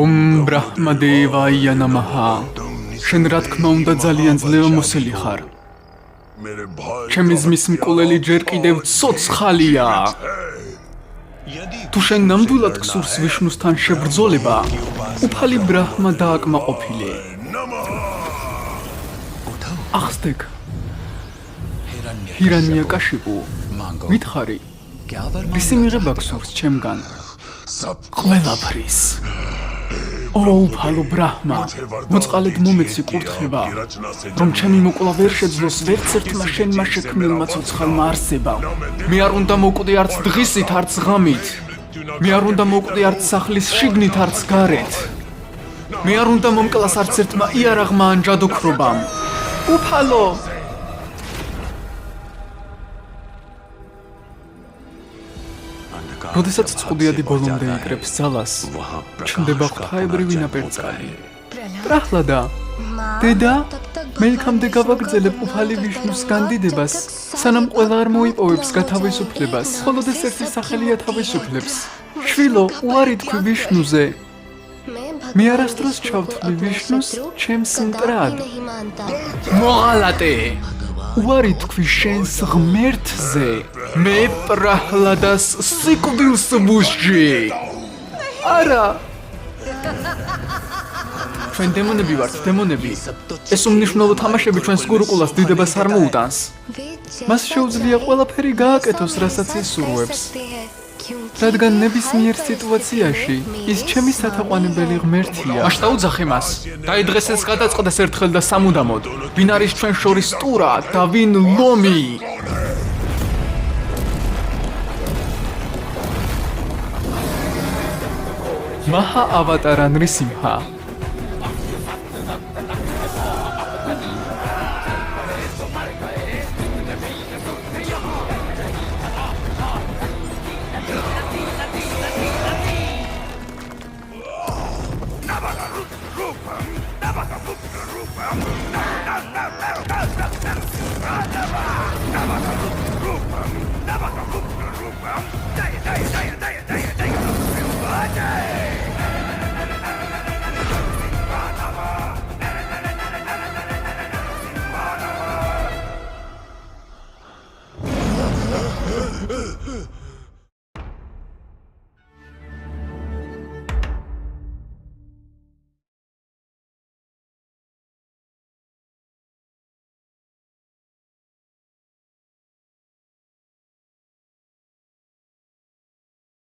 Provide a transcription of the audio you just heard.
ом ბრაჰმადევაია ნამაჰა შენ რა თქმა უნდა ძალიან ძლევამოსილი ხარ ჩემი ზმის მკვლელი ჯერ კიდევ ცოცხალია თუ შენ ნამდვილად გსურს ვიშნუსთან შებრძოლება უფალი ბრაჰმა დააკმაყოფილე ახსდეკ ჰირანიაკაშიპუ მითხარი რისი მიღება გსურს ჩემგან ყველაფრის უფალო ბრაჰმა მოწყალედ მომეცი კურთხება რომ ჩემი მოკლა ვერ შეძლოს ვერც ერთმა შენმა შექმნილმა ცოცხალმა არსებამ მე არ უნდა მოკვდე არც დღისით არც ღამით მე არ უნდა მოკვდე არც სახლის შიგნით არც გარეთ მე არ უნდა მომკლას არც ერთმა იარაღმა ან ჯადოქრობამ უფალო როდესაც წყუდიადი ბოლომდე იკრებს ძალას ჩნდება ღვთაებრივი ნაპერწკალი პრაჰლადა დედა მე იქამდე გავაგრძელებ უფალი ვიშნუს განდიდებას სანამ ყველა არ მოიპოვებს გათავისუფლებას მხოლოდ ეს ერთი სახელია თავისუფლებს შვილო უარი თქვი ვიშნუზე მე არასდროს ჩავთვლი ვიშნუს ჩემს მტრად მოღალატე უარი თქვი შენს ღმერთზე მე პრაჰლადას სიკვდილს ვუსჯი არა ჩვენ დემონები ვართ დემონები ეს უმნიშვნელო თამაშები ჩვენს გურუკულას დიდებას არ მოუტანს მას შეუძლია ყველაფერი გააკეთოს რასაც ისურვებს რადგან ნებისმიერ სიტუაციაში ის ჩემი სათაყვანებელი ღმერთია აშ დაუძახე მას დაიდღეს ეს გადაწყდეს ერთხელ და სამუდამოდ ვინ არის ჩვენ შორის ტურა და ვინ ლომი მაჰა ავატარა ნრისიმჰა